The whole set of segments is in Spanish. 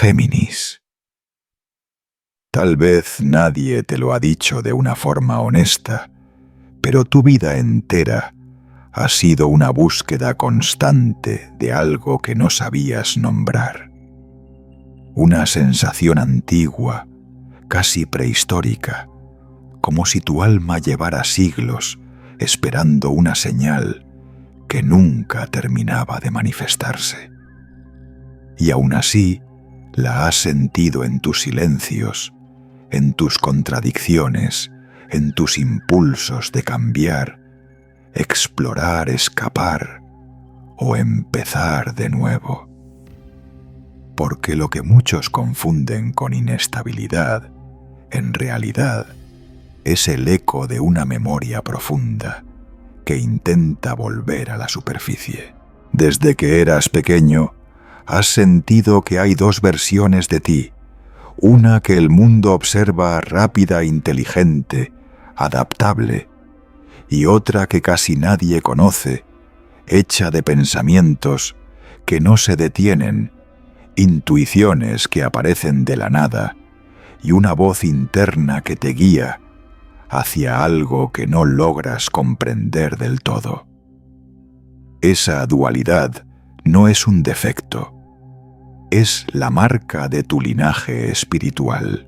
Géminis. Tal vez nadie te lo ha dicho de una forma honesta, pero tu vida entera ha sido una búsqueda constante de algo que no sabías nombrar. Una sensación antigua, casi prehistórica, como si tu alma llevara siglos esperando una señal que nunca terminaba de manifestarse. Y aún así, la has sentido en tus silencios, en tus contradicciones, en tus impulsos de cambiar, explorar, escapar o empezar de nuevo. Porque lo que muchos confunden con inestabilidad, en realidad, es el eco de una memoria profunda que intenta volver a la superficie. Desde que eras pequeño, has sentido que hay dos versiones de ti, una que el mundo observa rápida, inteligente, adaptable, y otra que casi nadie conoce, hecha de pensamientos que no se detienen, intuiciones que aparecen de la nada y una voz interna que te guía hacia algo que no logras comprender del todo. Esa dualidad no es un defecto, es la marca de tu linaje espiritual.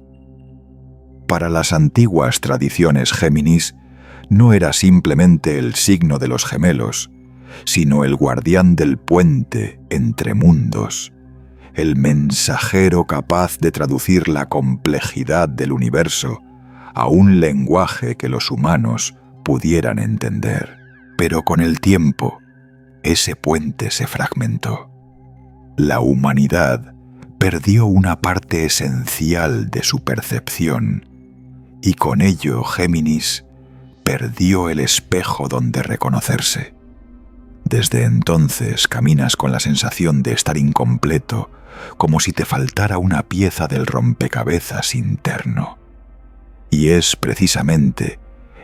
Para las antiguas tradiciones Géminis, no era simplemente el signo de los gemelos, sino el guardián del puente entre mundos, el mensajero capaz de traducir la complejidad del universo a un lenguaje que los humanos pudieran entender. Pero con el tiempo, ese puente se fragmentó. La humanidad perdió una parte esencial de su percepción, y con ello Géminis perdió el espejo donde reconocerse. Desde entonces caminas con la sensación de estar incompleto, como si te faltara una pieza del rompecabezas interno. Y es precisamente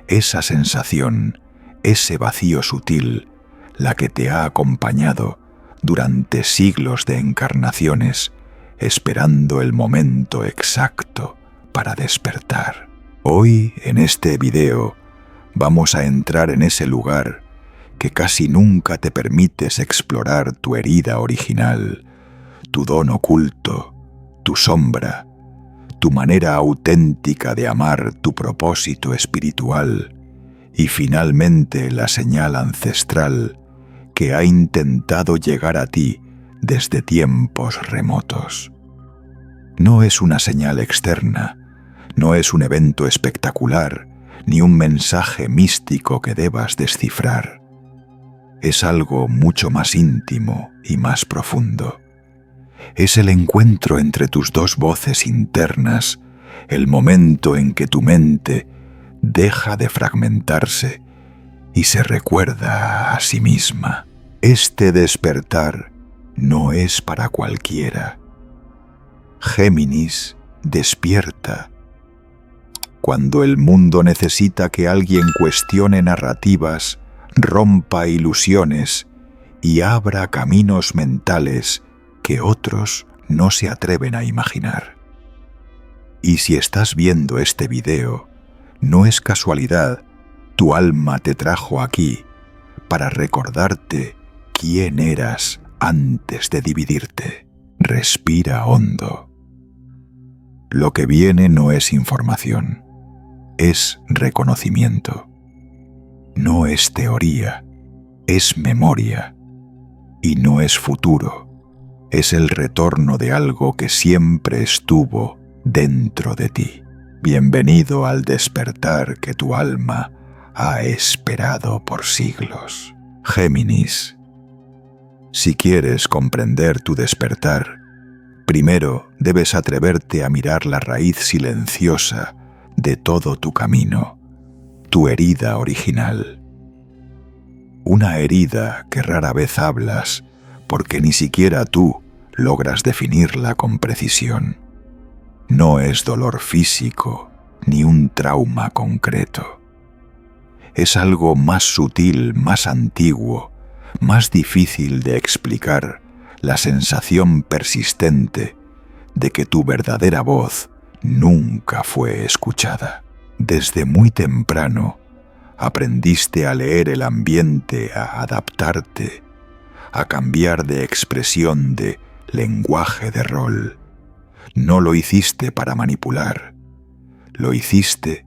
esa sensación, ese vacío sutil, la que te ha acompañado durante siglos de encarnaciones, esperando el momento exacto para despertar. Hoy, en este video, vamos a entrar en ese lugar que casi nunca te permites explorar tu herida original, tu don oculto, tu sombra, tu manera auténtica de amar, tu propósito espiritual y finalmente la señal ancestral que ha intentado llegar a ti desde tiempos remotos. No es una señal externa, no es un evento espectacular, ni un mensaje místico que debas descifrar. Es algo mucho más íntimo y más profundo. Es el encuentro entre tus dos voces internas, el momento en que tu mente deja de fragmentarse y se recuerda a sí misma. Este despertar no es para cualquiera. Géminis despierta. Cuando el mundo necesita que alguien cuestione narrativas, rompa ilusiones y abra caminos mentales que otros no se atreven a imaginar. Y si estás viendo este video, no es casualidad, tu alma te trajo aquí para recordarte quién eras antes de dividirte. Respira hondo. Lo que viene no es información, es reconocimiento. No es teoría, es memoria. Y no es futuro, es el retorno de algo que siempre estuvo dentro de ti. Bienvenido al despertar que tu alma ha esperado por siglos. Géminis. Si quieres comprender tu despertar, primero debes atreverte a mirar la raíz silenciosa de todo tu camino, tu herida original. Una herida que rara vez hablas porque ni siquiera tú logras definirla con precisión. No es dolor físico ni un trauma concreto. Es algo más sutil, más antiguo, más difícil de explicar, la sensación persistente de que tu verdadera voz nunca fue escuchada. Desde muy temprano aprendiste a leer el ambiente, a adaptarte, a cambiar de expresión, de lenguaje de rol. No lo hiciste para manipular, lo hiciste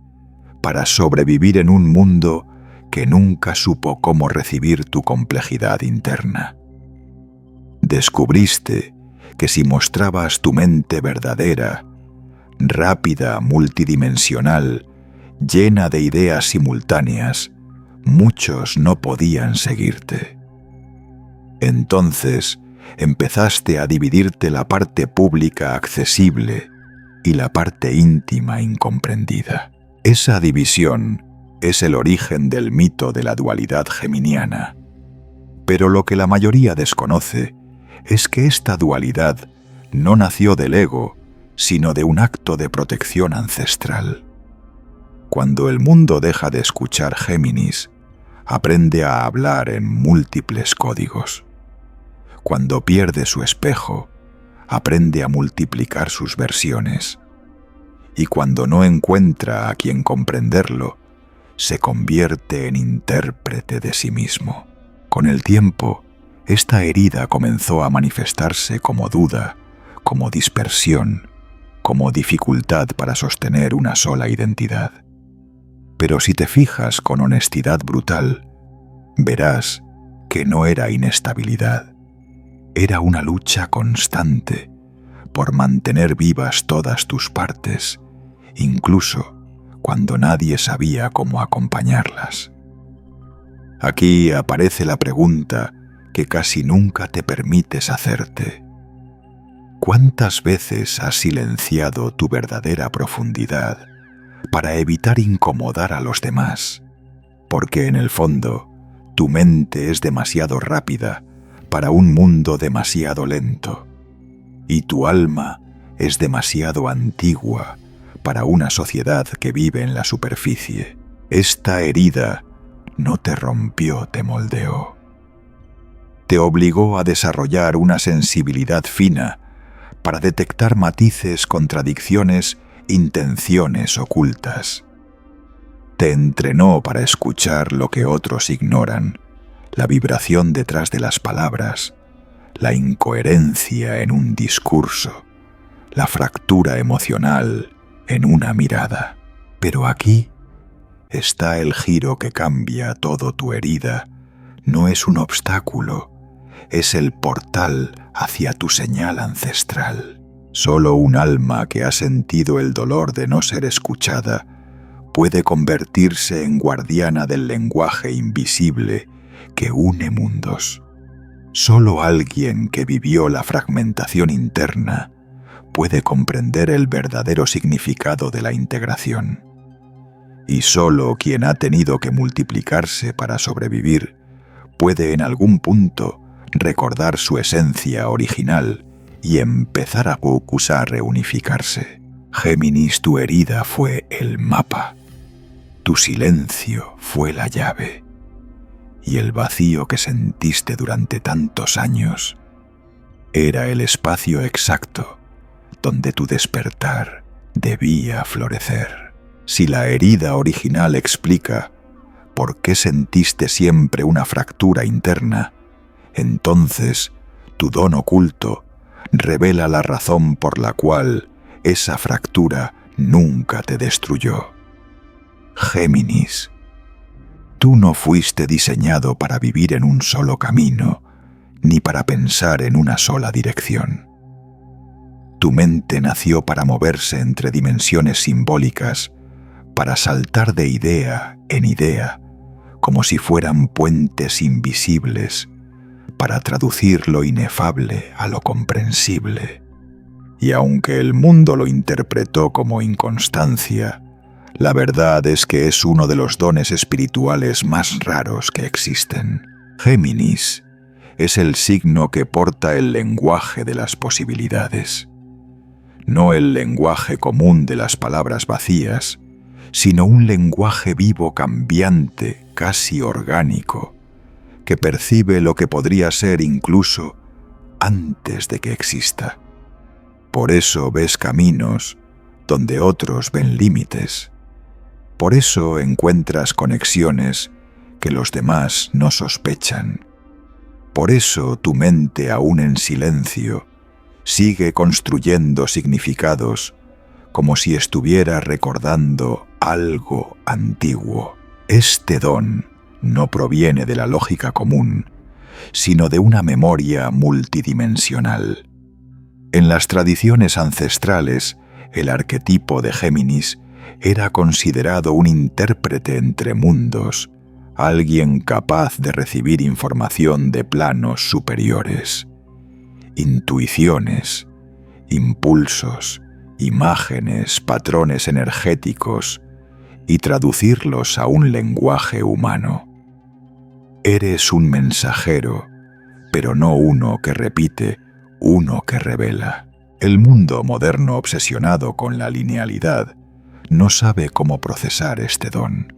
para sobrevivir en un mundo que nunca supo cómo recibir tu complejidad interna. Descubriste que si mostrabas tu mente verdadera, rápida, multidimensional, llena de ideas simultáneas, muchos no podían seguirte. Entonces empezaste a dividirte la parte pública accesible y la parte íntima incomprendida. Esa división es el origen del mito de la dualidad geminiana. Pero lo que la mayoría desconoce es que esta dualidad no nació del ego, sino de un acto de protección ancestral. Cuando el mundo deja de escuchar Géminis, aprende a hablar en múltiples códigos. Cuando pierde su espejo, aprende a multiplicar sus versiones. Y cuando no encuentra a quien comprenderlo, se convierte en intérprete de sí mismo. Con el tiempo, esta herida comenzó a manifestarse como duda, como dispersión, como dificultad para sostener una sola identidad. Pero si te fijas con honestidad brutal, verás que no era inestabilidad, era una lucha constante por mantener vivas todas tus partes, incluso cuando nadie sabía cómo acompañarlas. Aquí aparece la pregunta que casi nunca te permites hacerte. ¿Cuántas veces has silenciado tu verdadera profundidad para evitar incomodar a los demás? Porque en el fondo, tu mente es demasiado rápida para un mundo demasiado lento, y tu alma es demasiado antigua para una sociedad que vive en la superficie. Esta herida no te rompió, te moldeó. Te obligó a desarrollar una sensibilidad fina para detectar matices, contradicciones, intenciones ocultas. Te entrenó para escuchar lo que otros ignoran, la vibración detrás de las palabras, la incoherencia en un discurso, la fractura emocional en una mirada. Pero aquí está el giro que cambia todo. Tu herida no es un obstáculo, es el portal hacia tu señal ancestral. Solo un alma que ha sentido el dolor de no ser escuchada puede convertirse en guardiana del lenguaje invisible que une mundos. Solo alguien que vivió la fragmentación interna puede comprender el verdadero significado de la integración. Y solo quien ha tenido que multiplicarse para sobrevivir puede en algún punto recordar su esencia original y empezar a reunificarse. Géminis, tu herida fue el mapa, tu silencio fue la llave, y el vacío que sentiste durante tantos años era el espacio exacto donde tu despertar debía florecer. Si la herida original explica por qué sentiste siempre una fractura interna, entonces tu don oculto revela la razón por la cual esa fractura nunca te destruyó. Géminis, tú no fuiste diseñado para vivir en un solo camino, ni para pensar en una sola dirección. Tu mente nació para moverse entre dimensiones simbólicas, para saltar de idea en idea, como si fueran puentes invisibles, para traducir lo inefable a lo comprensible. Y aunque el mundo lo interpretó como inconstancia, la verdad es que es uno de los dones espirituales más raros que existen. Géminis es el signo que porta el lenguaje de las posibilidades. No el lenguaje común de las palabras vacías, sino un lenguaje vivo, cambiante, casi orgánico, que percibe lo que podría ser incluso antes de que exista. Por eso ves caminos donde otros ven límites. Por eso encuentras conexiones que los demás no sospechan. Por eso tu mente, aún en silencio, sigue construyendo significados como si estuviera recordando algo antiguo. Este don no proviene de la lógica común, sino de una memoria multidimensional. En las tradiciones ancestrales, el arquetipo de Géminis era considerado un intérprete entre mundos, alguien capaz de recibir información de planos superiores, intuiciones, impulsos, imágenes, patrones energéticos, y traducirlos a un lenguaje humano. Eres un mensajero, pero no uno que repite, uno que revela. El mundo moderno obsesionado con la linealidad no sabe cómo procesar este don.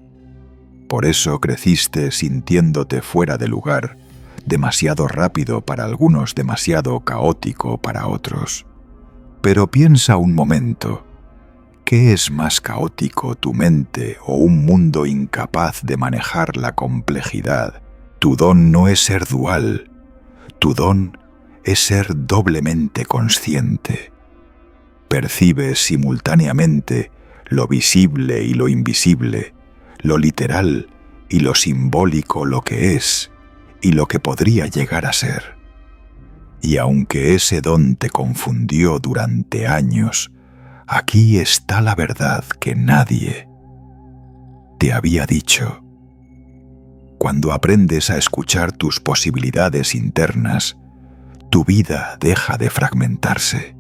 Por eso creciste sintiéndote fuera de lugar, demasiado rápido para algunos, demasiado caótico para otros. Pero piensa un momento, ¿qué es más caótico, tu mente o un mundo incapaz de manejar la complejidad? Tu don no es ser dual, tu don es ser doblemente consciente. Percibes simultáneamente lo visible y lo invisible, lo literal y lo simbólico, lo que es y lo que podría llegar a ser. Y aunque ese don te confundió durante años, aquí está la verdad que nadie te había dicho. Cuando aprendes a escuchar tus posibilidades internas, tu vida deja de fragmentarse.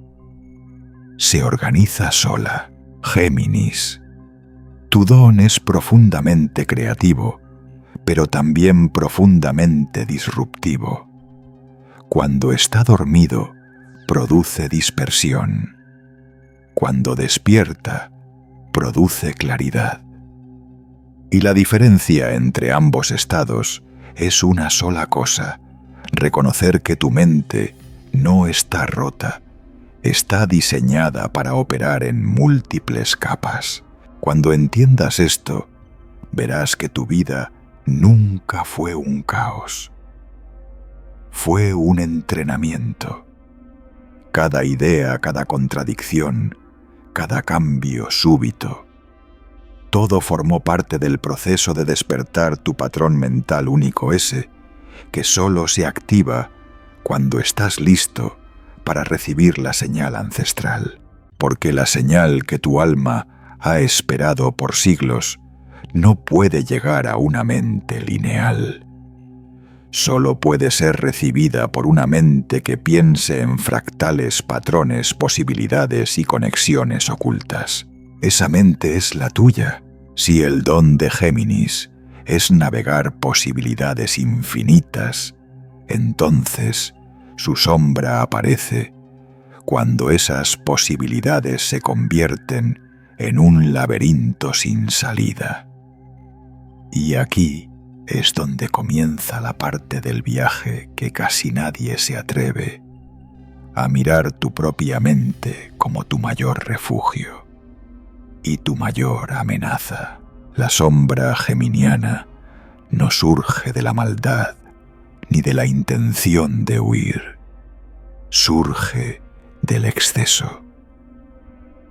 Se organiza sola. Géminis. Tu don es profundamente creativo, pero también profundamente disruptivo. Cuando está dormido, produce dispersión. Cuando despierta, produce claridad. Y la diferencia entre ambos estados es una sola cosa: reconocer que tu mente no está rota, está diseñada para operar en múltiples capas. Cuando entiendas esto, verás que tu vida nunca fue un caos. Fue un entrenamiento. Cada idea, cada contradicción, cada cambio súbito, todo formó parte del proceso de despertar tu patrón mental único, ese que solo se activa cuando estás listo para recibir la señal ancestral. Porque la señal que tu alma ha esperado por siglos no puede llegar a una mente lineal. Solo puede ser recibida por una mente que piense en fractales, patrones, posibilidades y conexiones ocultas. Esa mente es la tuya. Si el don de Géminis es navegar posibilidades infinitas, entonces su sombra aparece cuando esas posibilidades se convierten en un laberinto sin salida. Y aquí es donde comienza la parte del viaje que casi nadie se atreve: a mirar tu propia mente como tu mayor refugio y tu mayor amenaza. La sombra geminiana no surge de la maldad ni de la intención de huir. Surge del exceso,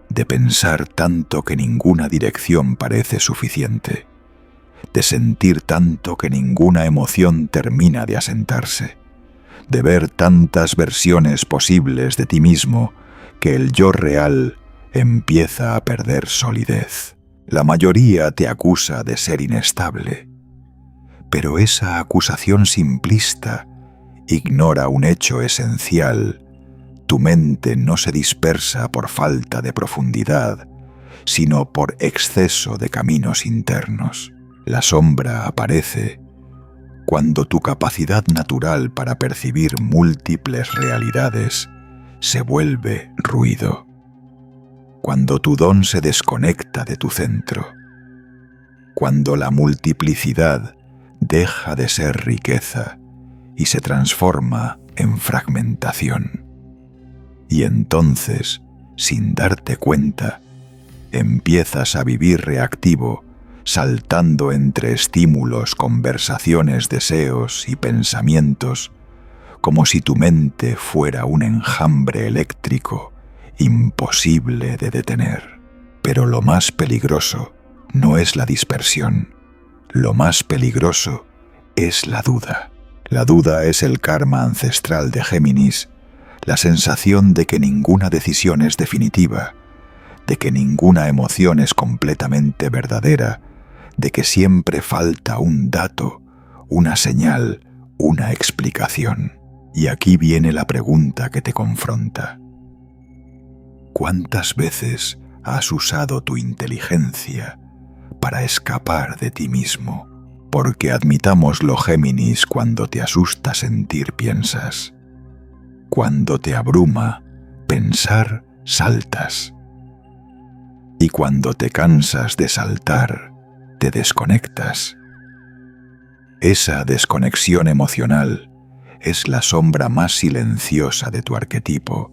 de pensar tanto que ninguna dirección parece suficiente, de sentir tanto que ninguna emoción termina de asentarse, de ver tantas versiones posibles de ti mismo que el yo real empieza a perder solidez. La mayoría te acusa de ser inestable, pero esa acusación simplista ignora un hecho esencial. Tu mente no se dispersa por falta de profundidad, sino por exceso de caminos internos. La sombra aparece cuando tu capacidad natural para percibir múltiples realidades se vuelve ruido. Cuando tu don se desconecta de tu centro. Cuando la multiplicidad deja de ser riqueza y se transforma en fragmentación. Y entonces, sin darte cuenta, empiezas a vivir reactivo, saltando entre estímulos, conversaciones, deseos y pensamientos, como si tu mente fuera un enjambre eléctrico imposible de detener. Pero lo más peligroso no es la dispersión. Lo más peligroso es la duda. La duda es el karma ancestral de Géminis, la sensación de que ninguna decisión es definitiva, de que ninguna emoción es completamente verdadera, de que siempre falta un dato, una señal, una explicación. Y aquí viene la pregunta que te confronta. ¿Cuántas veces has usado tu inteligencia para escapar de ti mismo? Porque admitámoslo, Géminis, cuando te asusta sentir, piensas. Cuando te abruma pensar, saltas. Y cuando te cansas de saltar, te desconectas. Esa desconexión emocional es la sombra más silenciosa de tu arquetipo,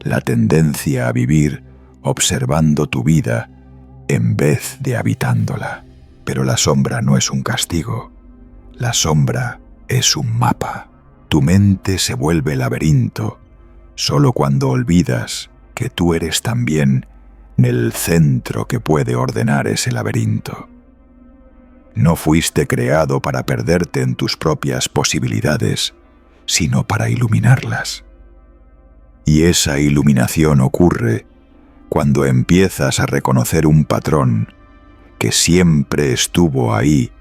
la tendencia a vivir observando tu vida en vez de habitándola. Pero la sombra no es un castigo, la sombra es un mapa. Tu mente se vuelve laberinto solo cuando olvidas que tú eres también el centro que puede ordenar ese laberinto. No fuiste creado para perderte en tus propias posibilidades, sino para iluminarlas. Y esa iluminación ocurre cuando empiezas a reconocer un patrón que siempre estuvo ahí.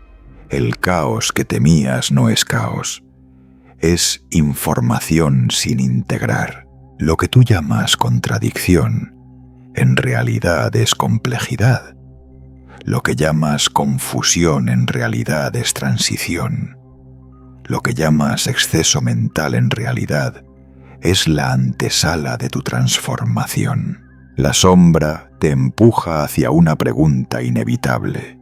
El caos que temías no es caos, es información sin integrar. Lo que tú llamas contradicción, en realidad es complejidad. Lo que llamas confusión en realidad es transición. Lo que llamas exceso mental en realidad es la antesala de tu transformación. La sombra te empuja hacia una pregunta inevitable.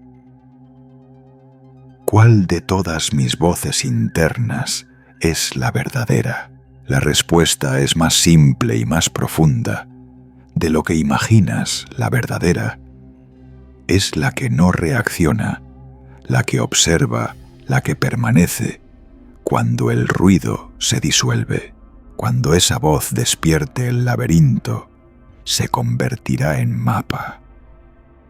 ¿Cuál de todas mis voces internas es la verdadera? La respuesta es más simple y más profunda. De lo que imaginas, la verdadera es la que no reacciona, la que observa, la que permanece, cuando el ruido se disuelve. Cuando esa voz despierte el laberinto, se convertirá en mapa.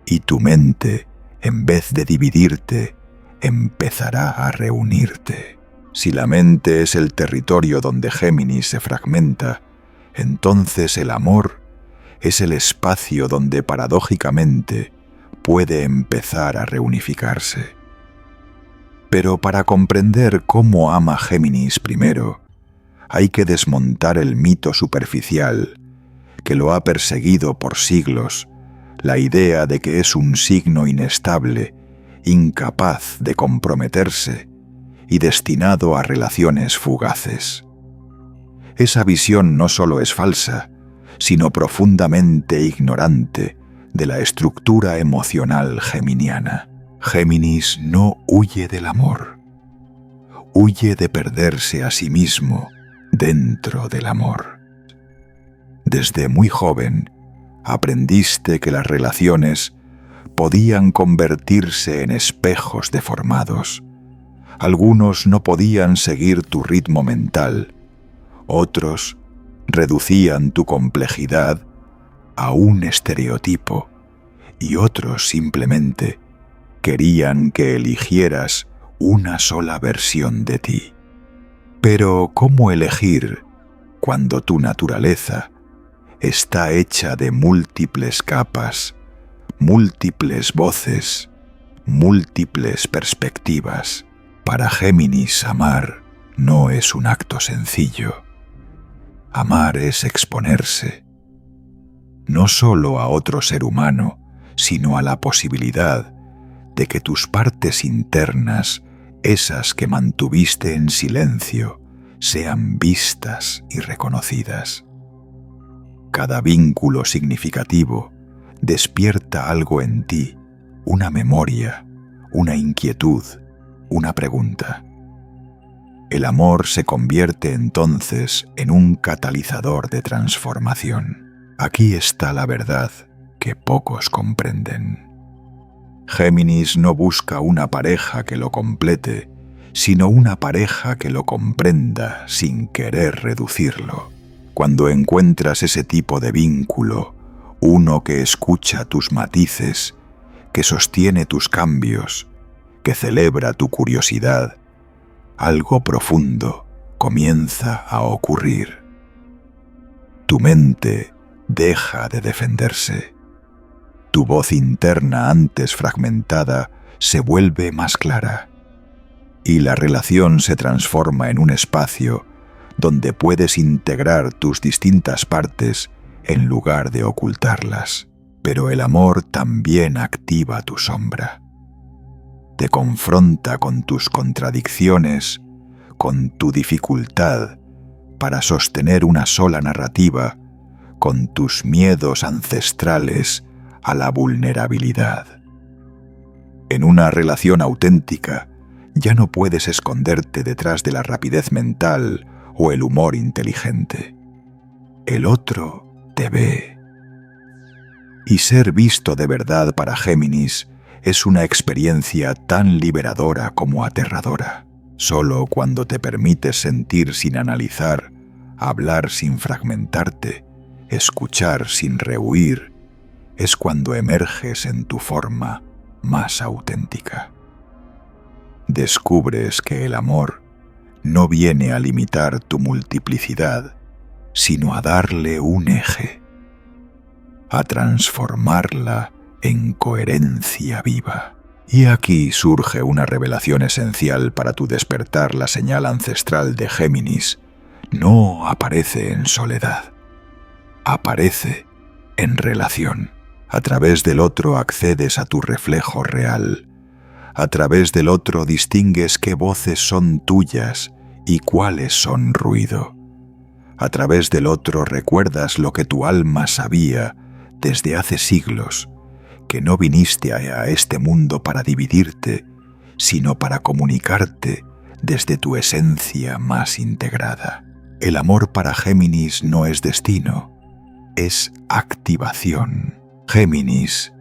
Y tu mente, en vez de dividirte, empezará a reunirte. Si la mente es el territorio donde Géminis se fragmenta, entonces el amor es el espacio donde paradójicamente puede empezar a reunificarse. Pero para comprender cómo ama Géminis primero, hay que desmontar el mito superficial que lo ha perseguido por siglos, la idea de que es un signo inestable, incapaz de comprometerse y destinado a relaciones fugaces. Esa visión no solo es falsa, sino profundamente ignorante de la estructura emocional geminiana. Géminis no huye del amor, huye de perderse a sí mismo dentro del amor. Desde muy joven aprendiste que las relaciones podían convertirse en espejos deformados. Algunos no podían seguir tu ritmo mental, otros reducían tu complejidad a un estereotipo y otros simplemente querían que eligieras una sola versión de ti. Pero ¿cómo elegir cuando tu naturaleza está hecha de múltiples capas, múltiples voces, múltiples perspectivas? Para Géminis, amar no es un acto sencillo. Amar es exponerse, no solo a otro ser humano, sino a la posibilidad de que tus partes internas, esas que mantuviste en silencio, sean vistas y reconocidas. Cada vínculo significativo despierta algo en ti, una memoria, una inquietud, una pregunta. El amor se convierte entonces en un catalizador de transformación. Aquí está la verdad que pocos comprenden. Géminis no busca una pareja que lo complete, sino una pareja que lo comprenda sin querer reducirlo. Cuando encuentras ese tipo de vínculo, uno que escucha tus matices, que sostiene tus cambios, que celebra tu curiosidad, algo profundo comienza a ocurrir. Tu mente deja de defenderse. Tu voz interna antes fragmentada se vuelve más clara y la relación se transforma en un espacio donde puedes integrar tus distintas partes en lugar de ocultarlas. Pero el amor también activa tu sombra. Te confronta con tus contradicciones, con tu dificultad para sostener una sola narrativa, con tus miedos ancestrales a la vulnerabilidad. En una relación auténtica, ya no puedes esconderte detrás de la rapidez mental o el humor inteligente. El otro te ve. Y ser visto de verdad para Géminis es una experiencia tan liberadora como aterradora. Solo cuando te permites sentir sin analizar, hablar sin fragmentarte, escuchar sin rehuir, es cuando emerges en tu forma más auténtica. Descubres que el amor no viene a limitar tu multiplicidad, sino a darle un eje, a transformarla en coherencia viva. Y aquí surge una revelación esencial para tu despertar. La señal ancestral de Géminis no aparece en soledad, aparece en relación. A través del otro accedes a tu reflejo real. A través del otro distingues qué voces son tuyas y cuáles son ruido. A través del otro recuerdas lo que tu alma sabía desde hace siglos, que no viniste a este mundo para dividirte, sino para comunicarte desde tu esencia más integrada. El amor para Géminis no es destino, es activación. Géminis,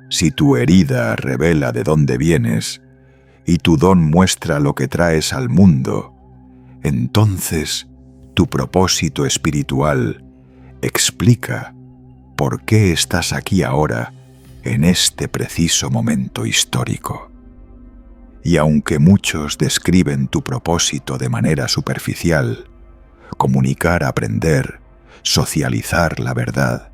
si tu herida revela de dónde vienes y tu don muestra lo que traes al mundo, entonces tu propósito espiritual explica por qué estás aquí ahora en este preciso momento histórico. Y aunque muchos describen tu propósito de manera superficial, comunicar, aprender, socializar la verdad,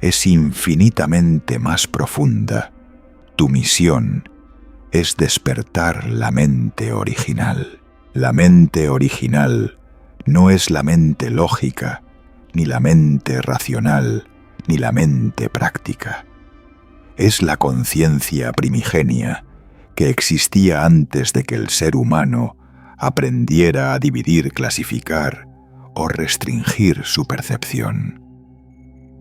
es infinitamente más profunda. Tu misión es despertar la mente original. La mente original no es la mente lógica, ni la mente racional, ni la mente práctica. Es la conciencia primigenia que existía antes de que el ser humano aprendiera a dividir, clasificar o restringir su percepción.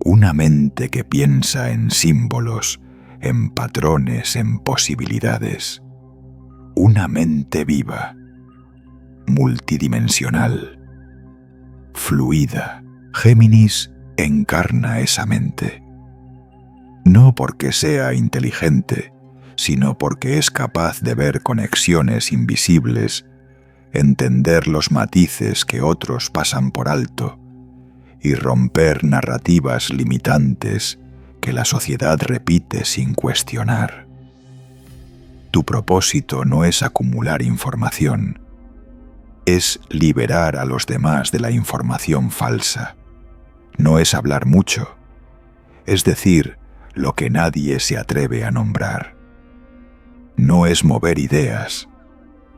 Una mente que piensa en símbolos, en patrones, en posibilidades. Una mente viva, multidimensional, fluida. Géminis encarna esa mente. No porque sea inteligente, sino porque es capaz de ver conexiones invisibles, entender los matices que otros pasan por alto y romper narrativas limitantes que la sociedad repite sin cuestionar. Tu propósito no es acumular información, es liberar a los demás de la información falsa. No es hablar mucho, es decir, lo que nadie se atreve a nombrar. No es mover ideas,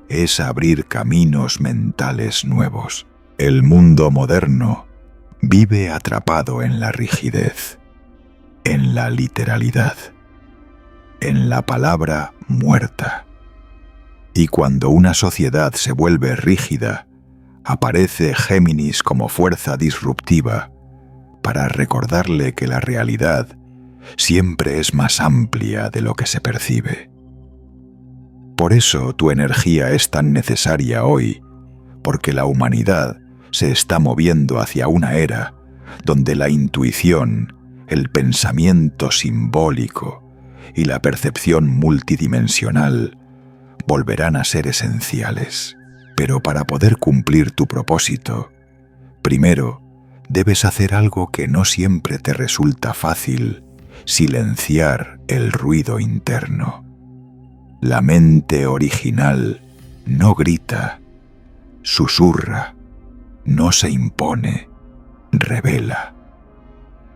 es abrir caminos mentales nuevos. El mundo moderno vive atrapado en la rigidez, en la literalidad, en la palabra muerta. Y cuando una sociedad se vuelve rígida, aparece Géminis como fuerza disruptiva para recordarle que la realidad siempre es más amplia de lo que se percibe. Por eso tu energía es tan necesaria hoy, porque la humanidad se está moviendo hacia una era donde la intuición, el pensamiento simbólico y la percepción multidimensional volverán a ser esenciales. Pero para poder cumplir tu propósito, primero debes hacer algo que no siempre te resulta fácil: silenciar el ruido interno. La mente original no grita, susurra, no se impone, revela.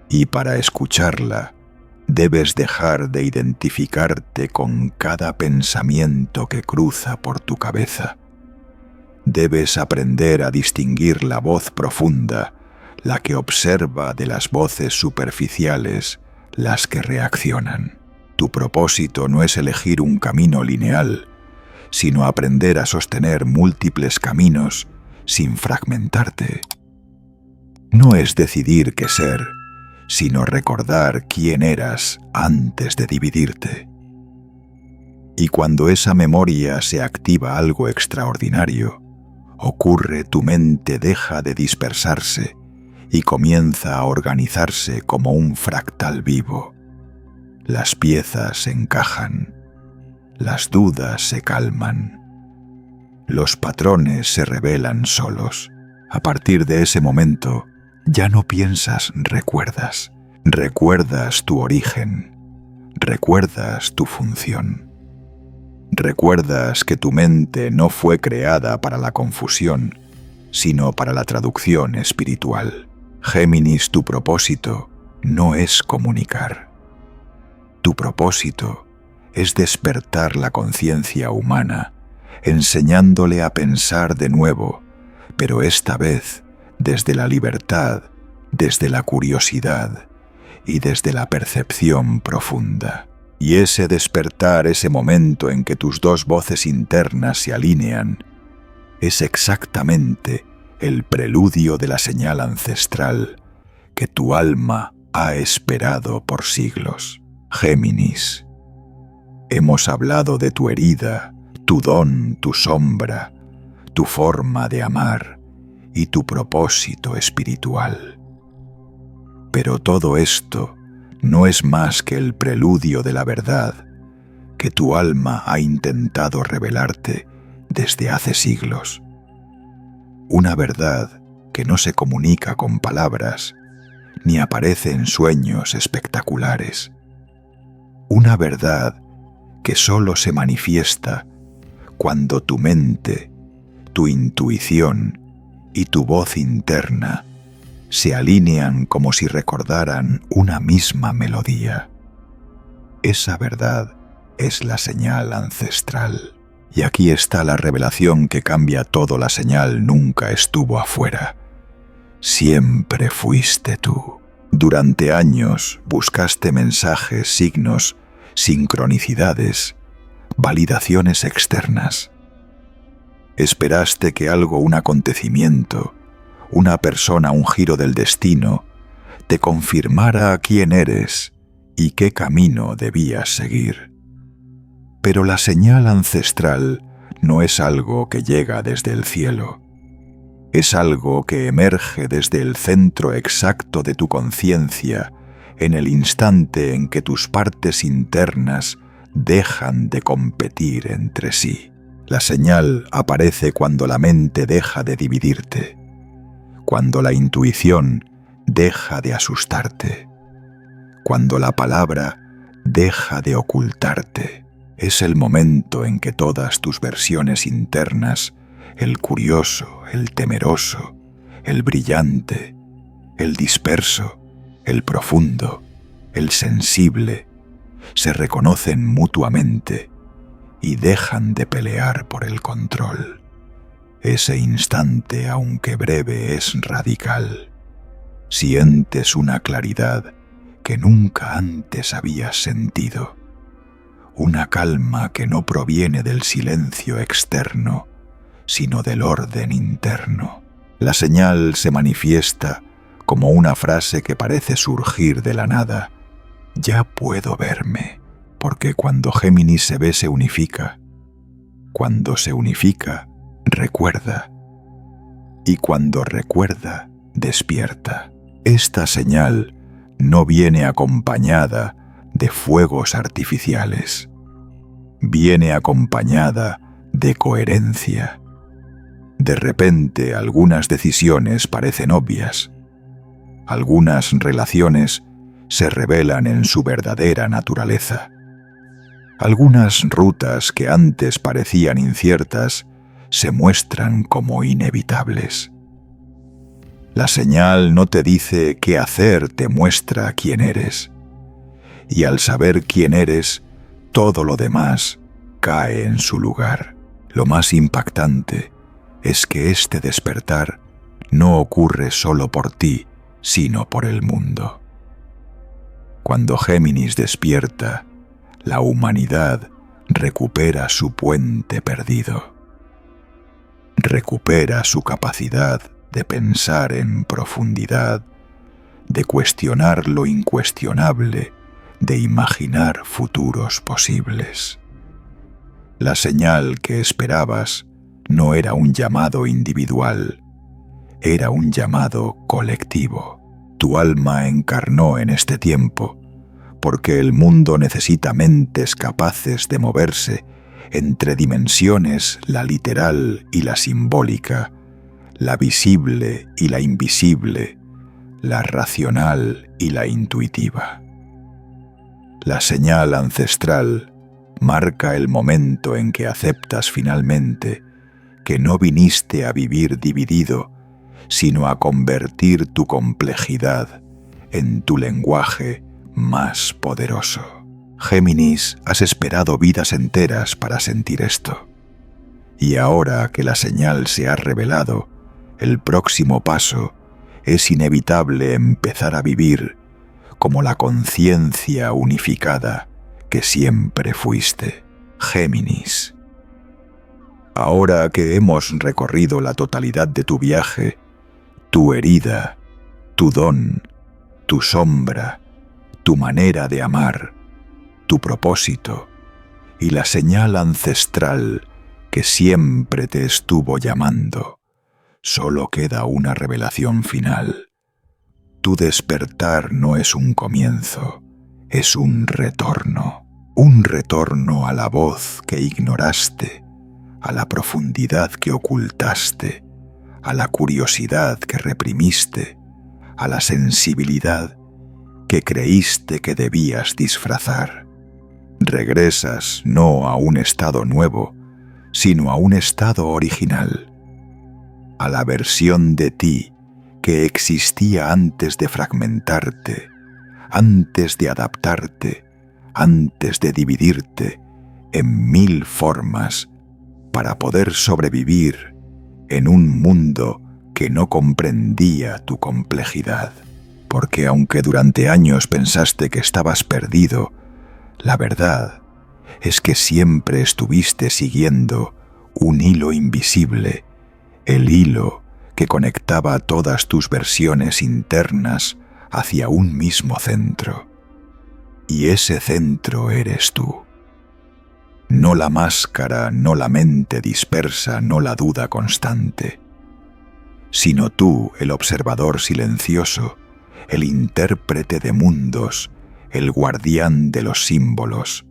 Y para escucharla, debes dejar de identificarte con cada pensamiento que cruza por tu cabeza. Debes aprender a distinguir la voz profunda, la que observa, de las voces superficiales, las que reaccionan. Tu propósito no es elegir un camino lineal, sino aprender a sostener múltiples caminos sin fragmentarte. No es decidir qué ser, sino recordar quién eras antes de dividirte. Y cuando esa memoria se activa algo extraordinario, ocurre: tu mente deja de dispersarse y comienza a organizarse como un fractal vivo. Las piezas se encajan, las dudas se calman, los patrones se revelan solos. A partir de ese momento, ya no piensas, recuerdas. Recuerdas tu origen, recuerdas tu función. Recuerdas que tu mente no fue creada para la confusión, sino para la traducción espiritual. Géminis, tu propósito no es comunicar. Tu propósito es despertar la conciencia humana, enseñándole a pensar de nuevo, pero esta vez desde la libertad, desde la curiosidad y desde la percepción profunda. Y ese despertar, ese momento en que tus dos voces internas se alinean, es exactamente el preludio de la señal ancestral que tu alma ha esperado por siglos. Géminis, hemos hablado de tu herida, tu don, tu sombra, tu forma de amar y tu propósito espiritual. Pero todo esto no es más que el preludio de la verdad que tu alma ha intentado revelarte desde hace siglos. Una verdad que no se comunica con palabras ni aparece en sueños espectaculares. Una verdad que solo se manifiesta cuando tu mente, tu intuición y tu voz interna se alinean como si recordaran una misma melodía. Esa verdad es la señal ancestral. Y aquí está la revelación que cambia todo: la señal nunca estuvo afuera. Siempre fuiste tú. Durante años buscaste mensajes, signos, sincronicidades, validaciones externas. Esperaste que algo, un acontecimiento, una persona, un giro del destino, te confirmara quién eres y qué camino debías seguir. Pero la señal ancestral no es algo que llega desde el cielo. Es algo que emerge desde el centro exacto de tu conciencia, en el instante en que tus partes internas dejan de competir entre sí. La señal aparece cuando la mente deja de dividirte, cuando la intuición deja de asustarte, cuando la palabra deja de ocultarte. Es el momento en que todas tus versiones internas, el curioso, el temeroso, el brillante, el disperso, el profundo, el sensible, se reconocen mutuamente y dejan de pelear por el control. Ese instante, aunque breve, es radical. Sientes una claridad que nunca antes habías sentido. Una calma que no proviene del silencio externo, sino del orden interno. La señal se manifiesta como una frase que parece surgir de la nada: ya puedo verme, porque cuando Géminis se ve se unifica. Cuando se unifica, recuerda, y cuando recuerda, despierta. Esta señal no viene acompañada de fuegos artificiales. Viene acompañada de coherencia. De repente, algunas decisiones parecen obvias. Algunas relaciones se revelan en su verdadera naturaleza. Algunas rutas que antes parecían inciertas se muestran como inevitables. La señal no te dice qué hacer, te muestra quién eres. Y al saber quién eres, todo lo demás cae en su lugar. Lo más impactante es que este despertar no ocurre solo por ti, sino por el mundo. Cuando Géminis despierta, la humanidad recupera su puente perdido. Recupera su capacidad de pensar en profundidad, de cuestionar lo incuestionable, de imaginar futuros posibles. La señal que esperabas no era un llamado individual, era un llamado colectivo. Tu alma encarnó en este tiempo, porque el mundo necesita mentes capaces de moverse entre dimensiones, la literal y la simbólica, la visible y la invisible, la racional y la intuitiva. La señal ancestral marca el momento en que aceptas finalmente que no viniste a vivir dividido, sino a convertir tu complejidad en tu lenguaje más poderoso. Géminis, has esperado vidas enteras para sentir esto. Y ahora que la señal se ha revelado, el próximo paso es inevitable empezar a vivir como la conciencia unificada que siempre fuiste. Géminis. Ahora que hemos recorrido la totalidad de tu viaje, tu herida, tu don, tu sombra, tu manera de amar, tu propósito y la señal ancestral que siempre te estuvo llamando, solo queda una revelación final. Tu despertar no es un comienzo, es un retorno a la voz que ignoraste, a la profundidad que ocultaste, a la curiosidad que reprimiste, a la sensibilidad que creíste que debías disfrazar. Regresas no a un estado nuevo, sino a un estado original, a la versión de ti que existía antes de fragmentarte, antes de adaptarte, antes de dividirte en 1000 formas para poder sobrevivir en un mundo que no comprendía tu complejidad. Porque aunque durante años pensaste que estabas perdido, la verdad es que siempre estuviste siguiendo un hilo invisible, el hilo que conectaba todas tus versiones internas hacia un mismo centro. Y ese centro eres tú. No la máscara, no la mente dispersa, no la duda constante, sino tú, el observador silencioso, el intérprete de mundos, el guardián de los símbolos,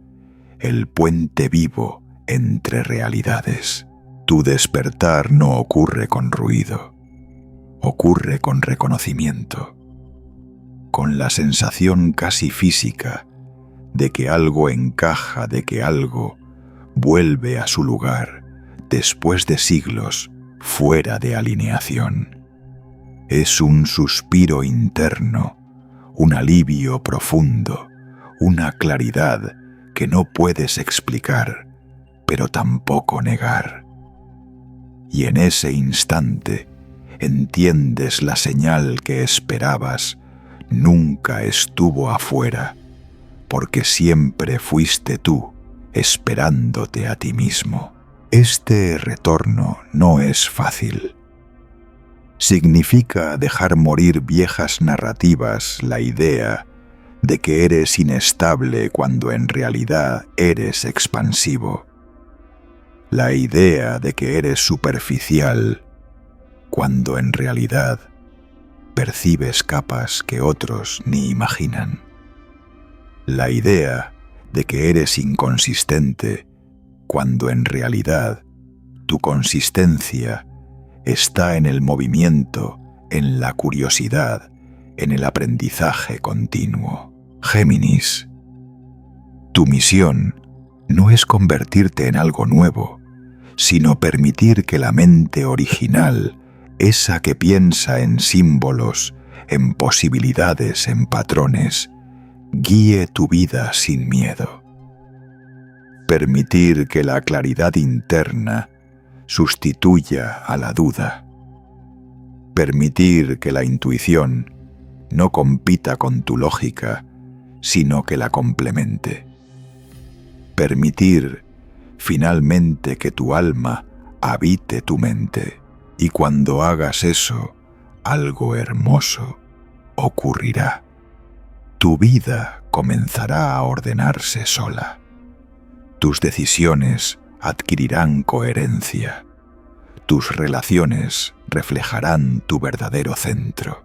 el puente vivo entre realidades. Tu despertar no ocurre con ruido, ocurre con reconocimiento, con la sensación casi física de que algo encaja, de que algo vuelve a su lugar después de siglos fuera de alineación. Es un suspiro interno, un alivio profundo, una claridad que no puedes explicar, pero tampoco negar. Y en ese instante entiendes la señal que esperabas nunca estuvo afuera, porque siempre fuiste tú esperándote a ti mismo. Este retorno no es fácil. Significa dejar morir viejas narrativas, la idea de que eres inestable cuando en realidad eres expansivo, la idea de que eres superficial cuando en realidad percibes capas que otros ni imaginan. La idea de que eres inconsistente, cuando en realidad tu consistencia está en el movimiento, en la curiosidad, en el aprendizaje continuo. Géminis, tu misión no es convertirte en algo nuevo, sino permitir que la mente original, esa que piensa en símbolos, en posibilidades, en patrones, guíe tu vida sin miedo. Permitir que la claridad interna sustituya a la duda. Permitir que la intuición no compita con tu lógica, sino que la complemente. Permitir, finalmente, que tu alma habite tu mente, y cuando hagas eso, algo hermoso ocurrirá. Tu vida comenzará a ordenarse sola. Tus decisiones adquirirán coherencia. Tus relaciones reflejarán tu verdadero centro.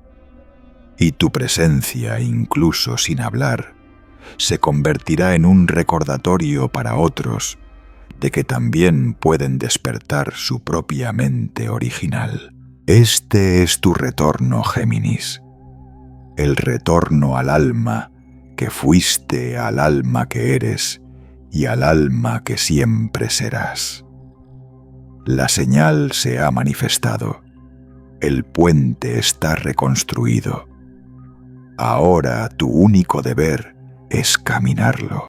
Y tu presencia, incluso sin hablar, se convertirá en un recordatorio para otros de que también pueden despertar su propia mente original. Este es tu retorno, Géminis. El retorno al alma que fuiste, al alma que eres y al alma que siempre serás. La señal se ha manifestado. El puente está reconstruido. Ahora tu único deber es caminarlo.